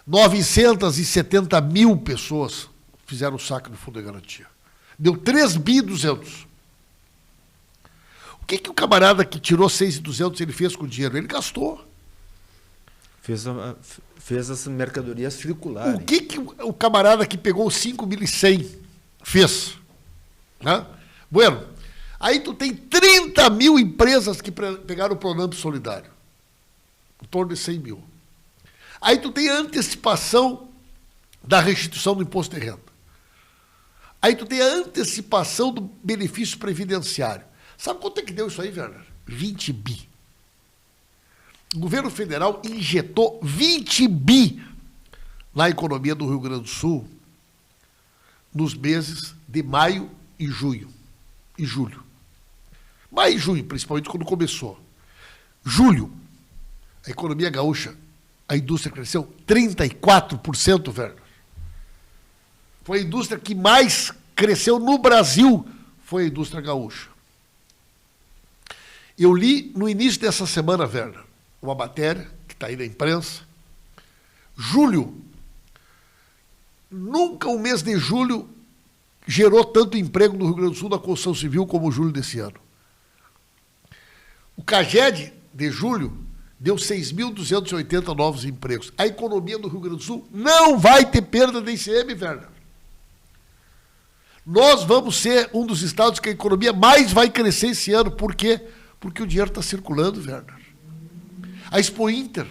970 mil pessoas fizeram o saque do Fundo de Garantia. Deu 3.200. O que o camarada que tirou 6.200 ele fez com o dinheiro? Ele gastou. Fez as mercadorias circularem. O que o camarada que pegou 5.100 fez? Né? Bueno, aí tu tem 30 mil empresas que pegaram o Pronamp Solidário. Em torno de 100 mil. Aí tu tem a antecipação da restituição do imposto de renda. Aí tu tem a antecipação do benefício previdenciário. Sabe quanto é que deu isso aí, Werner? 20 bi. O governo federal injetou 20 bi na economia do Rio Grande do Sul nos meses de maio e junho. E julho. Maio e junho, principalmente quando começou. Julho, a economia gaúcha, a indústria cresceu 34%, Werner. Foi a indústria que mais cresceu no Brasil, foi a indústria gaúcha. Eu li no início dessa semana, Werner, uma matéria que está aí na imprensa. Julho, nunca o mês de julho gerou tanto emprego no Rio Grande do Sul na construção civil como o julho desse ano. O CAGED de julho deu 6.280 novos empregos. A economia do Rio Grande do Sul não vai ter perda de ICM, Werner. Nós vamos ser um dos estados que a economia mais vai crescer esse ano. Por quê? Porque o dinheiro está circulando, Werner. A Expo Inter,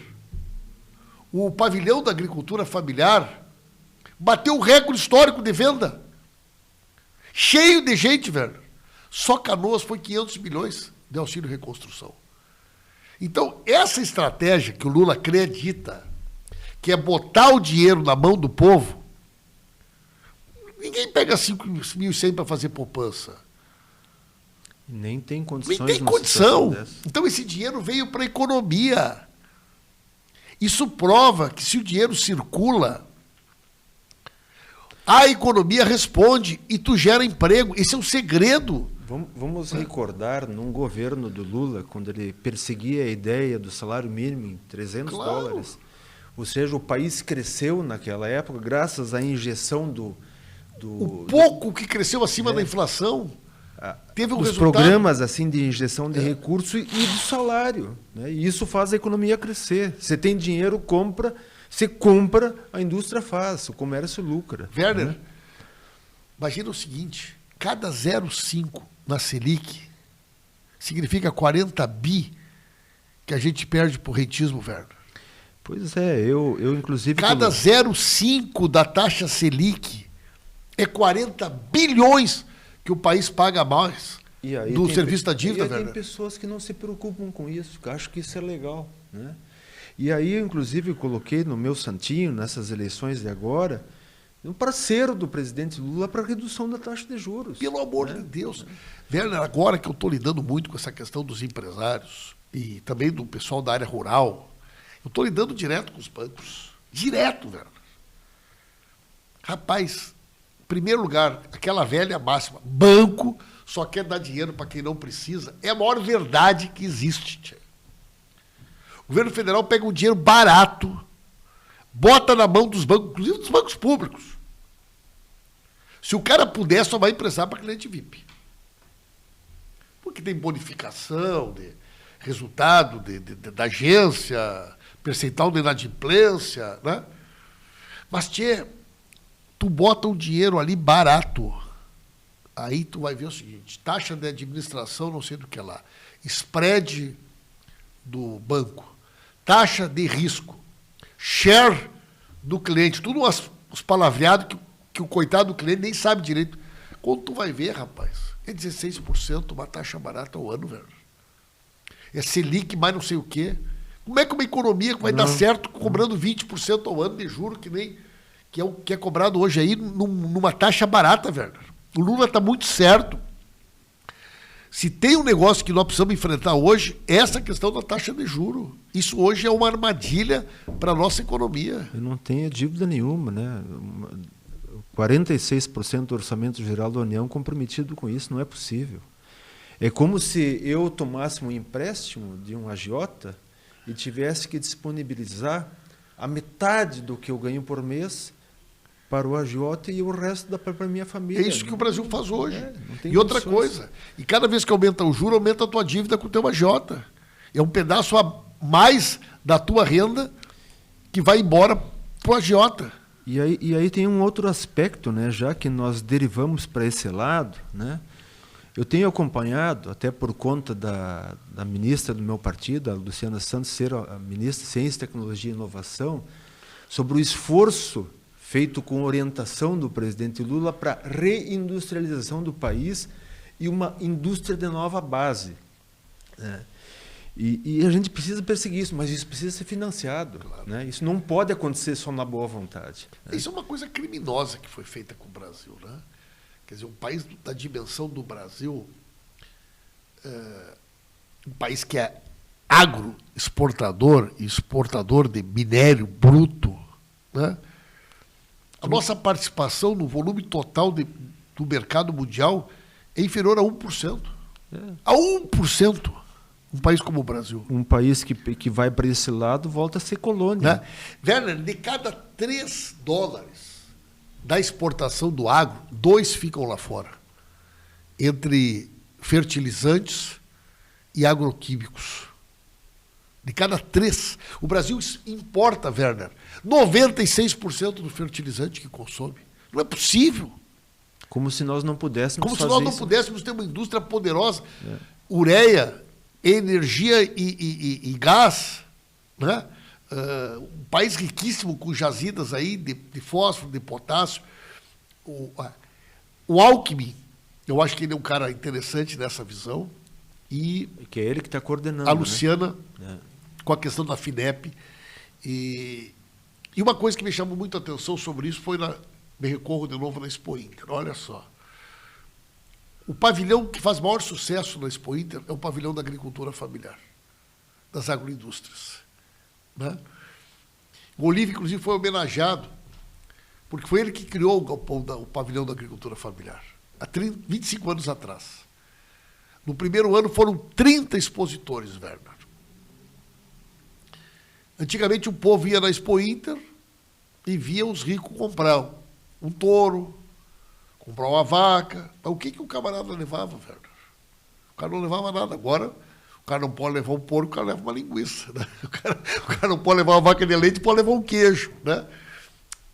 o pavilhão da agricultura familiar, bateu o recorde histórico de venda. Cheio de gente, Werner. Só Canoas foi 500 milhões de auxílio reconstrução. Então, essa estratégia que o Lula acredita, que é botar o dinheiro na mão do povo, ninguém pega 5.100 para fazer poupança. Nem tem condições. Nem tem condição. Então, esse dinheiro veio para a economia. Isso prova que se o dinheiro circula, A economia responde e tu gera emprego. Esse é um segredo. Vamos recordar num governo do Lula, quando ele perseguia a ideia do salário mínimo em $300. Ou seja, o país cresceu naquela época graças à injeção o pouco que cresceu acima da inflação teve um os resultado. Programas assim de injeção de recursos e do salário, né? E isso faz a economia crescer. Você tem dinheiro, compra, você compra, a indústria faz, o comércio lucra. Werner, né? Imagina o seguinte, cada 0,5 na Selic significa 40 bi que a gente perde por rentismo, Werner. Pois é, eu inclusive... Cada 0,5 da taxa Selic é 40 bilhões que o país paga a mais do serviço da dívida, Werner. Tem pessoas que não se preocupam com isso, que acham que isso é legal, né? E aí, eu, inclusive, coloquei no meu santinho, nessas eleições de agora, um parceiro do presidente Lula para a redução da taxa de juros. Pelo amor de Deus. Werner, agora que eu estou lidando muito com essa questão dos empresários e também do pessoal da área rural, eu estou lidando direto com os bancos. Direto, Werner. Rapaz, em primeiro lugar, aquela velha máxima, banco só quer dar dinheiro para quem não precisa, é a maior verdade que existe, tia. O governo federal pega um dinheiro barato, bota na mão dos bancos, inclusive dos bancos públicos. Se o cara puder, só vai emprestar para cliente VIP. Porque tem bonificação, de resultado da agência, percentual de inadimplência, né? Mas, tchê, tu bota um dinheiro ali barato, aí tu vai ver o seguinte, taxa de administração, não sei do que lá, spread do banco, taxa de risco, share do cliente, tudo os palavreados que o coitado do cliente nem sabe direito. Quando tu vai ver, rapaz, é 16%, uma taxa barata ao ano, velho. É Selic, mais não sei o quê. Como é que uma economia vai dar certo cobrando 20% ao ano de juros, que é o que é cobrado hoje aí numa taxa barata, velho? O Lula está muito certo. Se tem um negócio que nós precisamos enfrentar hoje, é essa questão da taxa de juros. Isso hoje é uma armadilha para a nossa economia. Eu não tenho dívida nenhuma, né? 46% do orçamento geral da União comprometido com isso, não é possível. É como se eu tomasse um empréstimo de um agiota e tivesse que disponibilizar a metade do que eu ganho por mês para o agiota e o resto para a minha família. É isso que o Brasil faz hoje. E outra coisa, e cada vez que aumenta o juro, aumenta a tua dívida com o teu agiota. É um pedaço a mais da tua renda que vai embora para o agiota. E aí tem um outro aspecto, né, já que nós derivamos para esse lado, né? Eu tenho acompanhado, até por conta da ministra do meu partido, a Luciana Santos, ser a ministra de Ciência, Tecnologia e Inovação, sobre o esforço feito com orientação do presidente Lula para a reindustrialização do país e uma indústria de nova base, né? E a gente precisa perseguir isso, mas isso precisa ser financiado. Claro. Né? Isso não pode acontecer só na boa vontade. Né? Isso é uma coisa criminosa que foi feita com o Brasil, né? Quer dizer, um país da dimensão do Brasil, um país que é agroexportador e exportador de minério bruto, né? A nossa participação no volume total do mercado mundial é inferior a 1%. A 1%. Um país como o Brasil. Um país que vai para esse lado volta a ser colônia. Né? Werner, de cada $3 da exportação do agro, 2 ficam lá fora. Entre fertilizantes e agroquímicos. De cada 3. O Brasil importa, Werner, 96% do fertilizante que consome. Não é possível. Como se nós não pudéssemos Como se nós não pudéssemos ter uma indústria poderosa. Ureia, energia e gás, né? Um país riquíssimo com jazidas aí de fósforo, de potássio. O Alckmin, eu acho que ele é um cara interessante nessa visão. E que é ele que está coordenando. A Luciana, né? Com a questão da FINEP. E uma coisa que me chamou muito a atenção sobre isso foi, me recorro de novo na Expo Inter. Olha só. O pavilhão que faz maior sucesso na Expo Inter é o pavilhão da agricultura familiar, das agroindústrias. Né? O Olívio, inclusive, foi homenageado porque foi ele que criou o pavilhão da agricultura familiar, há 25 anos atrás. No primeiro ano foram 30 expositores, Werner. Antigamente o povo ia na Expo Inter e via os ricos comprar um touro, comprar uma vaca. Mas o que o camarada levava, Werner? O cara não levava nada. Agora, o cara não pode levar um porco, o cara leva uma linguiça. Né? O cara não pode levar uma vaca de leite, pode levar um queijo. Né?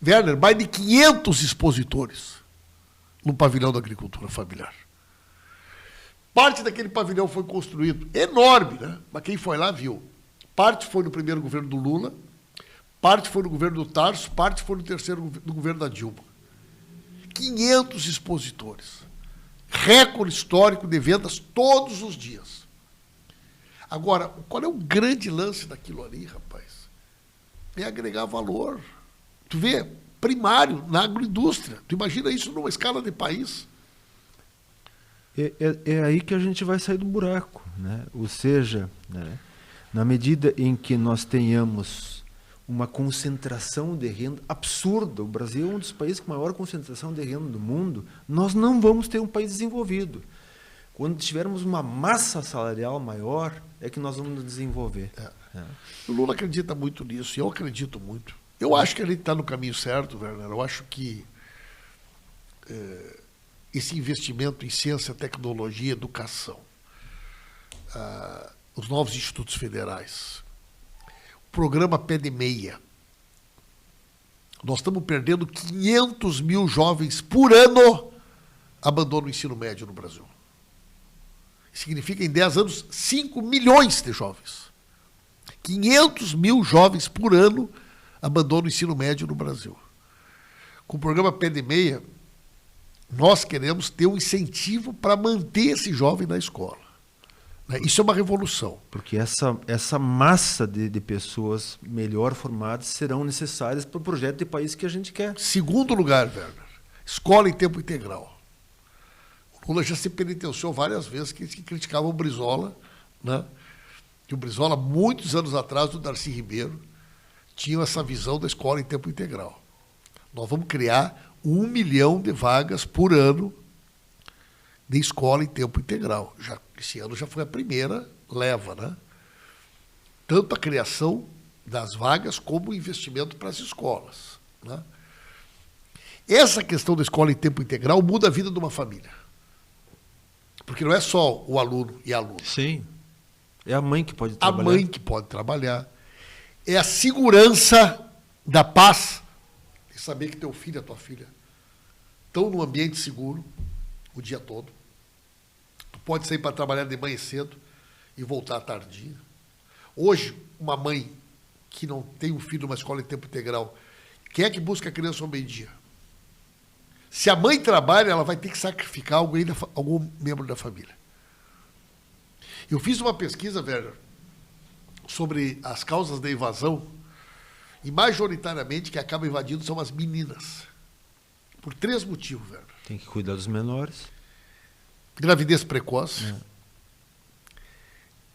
Werner, mais de 500 expositores no pavilhão da agricultura familiar. Parte daquele pavilhão foi construído, enorme, né? Mas quem foi lá viu. Parte foi no primeiro governo do Lula, parte foi no governo do Tarso, parte foi no terceiro do governo da Dilma. 500 expositores. Recorde histórico de vendas todos os dias. Agora, qual é o grande lance daquilo ali, rapaz? É agregar valor. Tu vê, primário, na agroindústria. Tu imagina isso numa escala de país. É aí que a gente vai sair do buraco, né? Ou seja, né, na medida em que nós tenhamos uma concentração de renda absurda, o Brasil é um dos países com maior concentração de renda do mundo, nós não vamos ter um país desenvolvido. Quando tivermos uma massa salarial maior, é que nós vamos nos desenvolver. O Lula acredita muito nisso, e eu acredito muito. Eu acho que ele está no caminho certo, Werner. Eu acho que esse investimento em ciência, tecnologia, educação, os novos institutos federais, o programa Pé de Meia, nós estamos perdendo 500 mil jovens por ano abandonam o ensino médio no Brasil. Significa, em 10 anos, 5 milhões de jovens. 500 mil jovens por ano abandonam o ensino médio no Brasil. Com o programa Pé de Meia, nós queremos ter um incentivo para manter esse jovem na escola. Isso é uma revolução. Porque essa massa de pessoas melhor formadas serão necessárias para o projeto de país que a gente quer. Segundo lugar, Werner, escola em tempo integral. O Lula já se penitenciou várias vezes que criticava o Brizola, né? Que o Brizola, muitos anos atrás, do Darcy Ribeiro, tinha essa visão da escola em tempo integral. Nós vamos criar 1 milhão de vagas por ano de escola em tempo integral. Esse ano já foi a primeira leva, né? Tanto a criação das vagas como o investimento para as escolas. Né? Essa questão da escola em tempo integral muda a vida de uma família. Porque não é só o aluno e a aluna. Sim. É a mãe que pode trabalhar. A mãe que pode trabalhar. É a segurança da paz de saber que teu filho e a tua filha estão num ambiente seguro o dia todo. Tu pode sair para trabalhar de manhã cedo e voltar à tardinha. Hoje, uma mãe que não tem um filho numa escola em tempo integral, quem é que busca a criança ao meio-dia? Se a mãe trabalha, ela vai ter que sacrificar algum membro da família. Eu fiz uma pesquisa, Werner, sobre as causas da evasão, e majoritariamente quem acaba invadindo são as meninas. Por 3 motivos, Werner. Tem que cuidar dos menores. Gravidez precoce.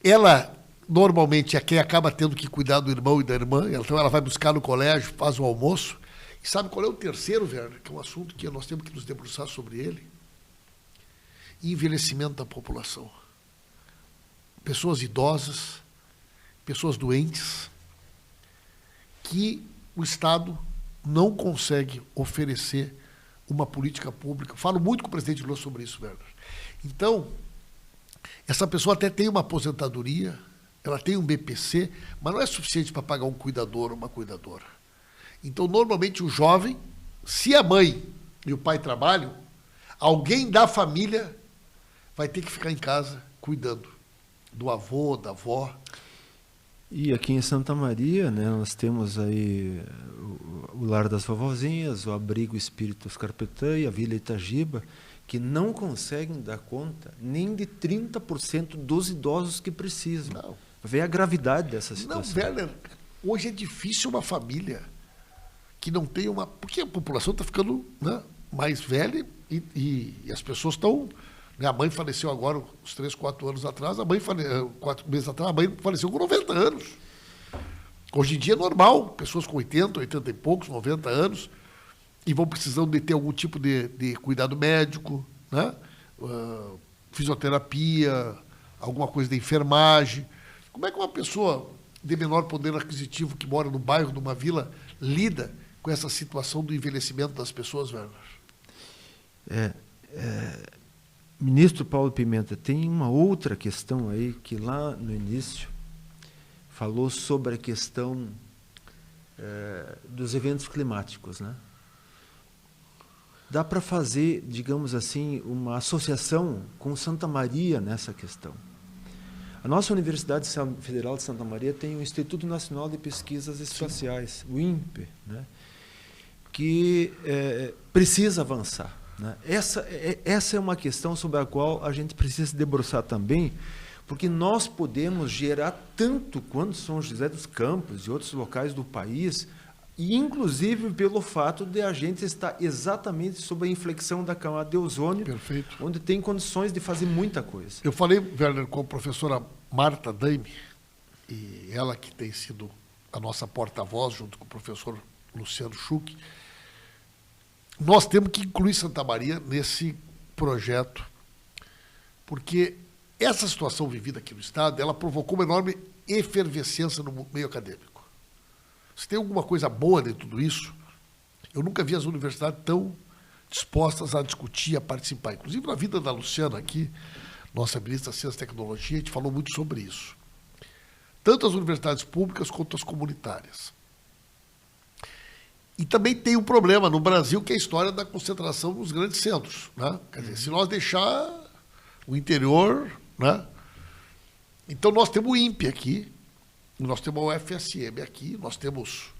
Ela, normalmente, é quem acaba tendo que cuidar do irmão e da irmã, então ela vai buscar no colégio, faz o almoço. E sabe qual é o terceiro, Werner, que é um assunto que nós temos que nos debruçar sobre ele? Envelhecimento da população. Pessoas idosas, pessoas doentes, que o Estado não consegue oferecer uma política pública. Falo muito com o presidente Lula sobre isso, Werner. Então, essa pessoa até tem uma aposentadoria, ela tem um BPC, mas não é suficiente para pagar um cuidador ou uma cuidadora. Então, normalmente, o jovem, se a mãe e o pai trabalham, alguém da família vai ter que ficar em casa cuidando do avô, da avó. E aqui em Santa Maria, né, nós temos aí o Lar das Vovozinhas, o Abrigo Espíritos Carpetã e a Vila Itagiba, que não conseguem dar conta nem de 30% dos idosos que precisam. Não. Vê a gravidade dessa situação. Não, Werner, hoje é difícil uma família que não tenha uma... Porque a população está ficando, né, mais velha e as pessoas estão... Minha mãe faleceu agora, uns 3, 4 anos atrás, 4 meses atrás, a mãe faleceu com 90 anos. Hoje em dia é normal, pessoas com 80 e poucos, 90 anos. e vão precisando de ter algum tipo de cuidado médico, né? Fisioterapia, alguma coisa de enfermagem. Como é que uma pessoa de menor poder aquisitivo que mora no bairro, numa vila, lida com essa situação do envelhecimento das pessoas, Werner? Ministro Paulo Pimenta, tem uma outra questão aí que lá no início falou sobre a questão dos eventos climáticos, né? Dá para fazer, digamos assim, uma associação com Santa Maria nessa questão. A nossa Universidade Federal de Santa Maria tem o Instituto Nacional de Pesquisas Espaciais, o INPE, né? Que precisa avançar, né? Essa é uma questão sobre a qual a gente precisa se debruçar também, porque nós podemos gerar tanto quanto São José dos Campos e outros locais do país, e inclusive pelo fato de a gente estar exatamente sob a inflexão da camada de ozônio, Perfeito. onde tem condições de fazer muita coisa. Eu falei, Werner, com a professora Marta Daime, e ela que tem sido a nossa porta-voz, junto com o professor Luciano Schuch. Nós temos que incluir Santa Maria nesse projeto, porque essa situação vivida aqui no Estado, ela provocou uma enorme efervescência no meio acadêmico. Se tem alguma coisa boa dentro de tudo isso, eu nunca vi as universidades tão dispostas a discutir, a participar. Inclusive, na vida da Luciana aqui, nossa ministra da Ciência e Tecnologia, a gente falou muito sobre isso. Tanto as universidades públicas quanto as comunitárias. E também tem um problema no Brasil, que é a história da concentração nos grandes centros, né? Quer dizer, se nós deixar o interior, né? Então, nós temos o INPE aqui, nós temos a UFSM aqui, nós temos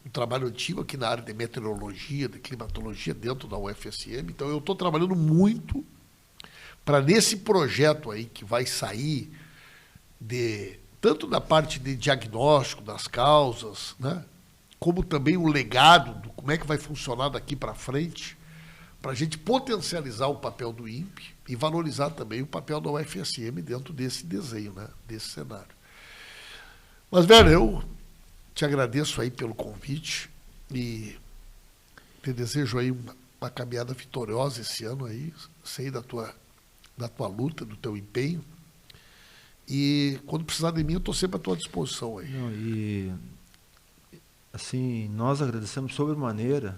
um trabalho antigo aqui na área de meteorologia, de climatologia, dentro da UFSM. Então, eu estou trabalhando muito para, nesse projeto aí que vai sair, tanto da parte de diagnóstico das causas, né, como também o legado do como é que vai funcionar daqui para frente, para a gente potencializar o papel do INPE e valorizar também o papel da UFSM dentro desse desenho, né, desse cenário. Mas, Werner, eu te agradeço aí pelo convite e te desejo aí uma caminhada vitoriosa esse ano aí, sei da tua luta, do teu empenho. E quando precisar de mim, eu estou sempre à tua disposição aí. Não, e assim, nós agradecemos sobremaneira.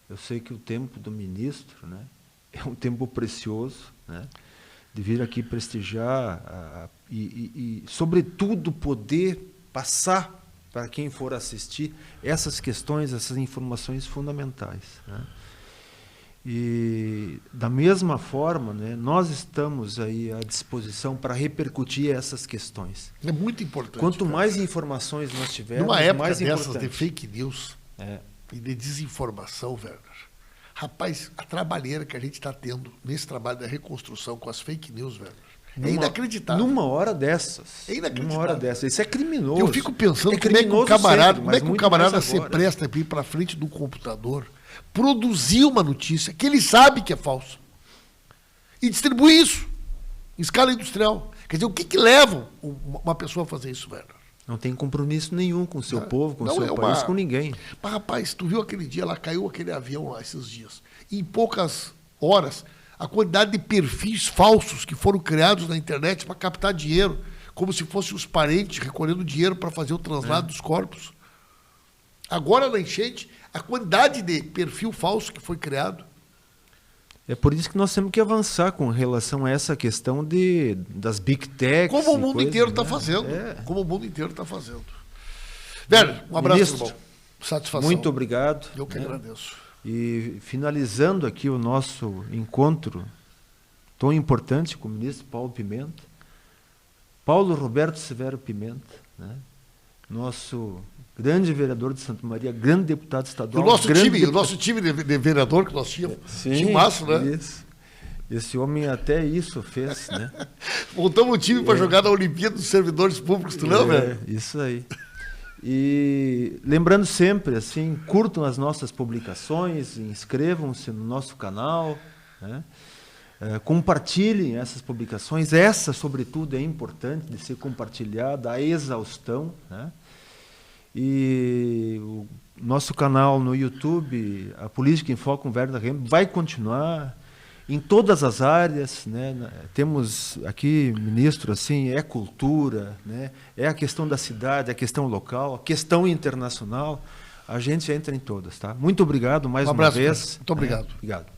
Eu sei que o tempo do ministro, né, é um tempo precioso, né, de vir aqui prestigiar e, sobretudo, poder passar para quem for assistir essas questões, essas informações fundamentais, né? E, da mesma forma, né, nós estamos aí à disposição para repercutir essas questões. É muito importante. Quanto mais informações nós tivermos, numa época mais dessas importante. de fake news e de desinformação, Werner, rapaz, a trabalheira que a gente está tendo nesse trabalho da reconstrução com as fake news, Werner, é inacreditável. Numa hora dessas. É inacreditável. Numa hora dessas. Isso é criminoso. Eu fico pensando como é que o camarada se presta para ir para frente do computador, produzir uma notícia que ele sabe que é falsa e distribuir isso em escala industrial. Quer dizer, o que leva uma pessoa a fazer isso, Werner? Não tem compromisso nenhum com o seu povo, com o seu país, com ninguém. Mas, rapaz, tu viu aquele dia, lá caiu aquele avião lá esses dias. E em poucas horas, a quantidade de perfis falsos que foram criados na internet para captar dinheiro, como se fossem os parentes recolhendo dinheiro para fazer o translado dos corpos. Agora, na enchente, a quantidade de perfil falso que foi criado. É por isso que nós temos que avançar com relação a essa questão das big techs. Como o mundo inteiro está fazendo. Como o mundo inteiro está fazendo. Werner, um abraço, Ministro, irmão. Satisfação. Muito obrigado. Eu que agradeço. E finalizando aqui o nosso encontro tão importante com o ministro Paulo Pimenta, Paulo Roberto Severo Pimenta, né? Nosso grande vereador de Santa Maria, grande deputado estadual. O nosso time de vereador que nós tínhamos. Sim, massa, né? Isso. Esse homem até isso fez, né? Montamos um time para jogar na Olimpíada dos Servidores Públicos, tu não, velho? Isso aí. E lembrando sempre, assim, curtam as nossas publicações, inscrevam-se no nosso canal, né? Compartilhem essas publicações. Essa, sobretudo, é importante de ser compartilhada a exaustão, né? E nosso canal no YouTube, a Política em Foco com Werner Remble, vai continuar em todas as áreas, né? Temos aqui, ministro, assim, é cultura, né? É a questão da cidade, a questão local, a questão internacional. A gente entra em todas, tá? Muito obrigado mais uma vez. Muito obrigado. Obrigado.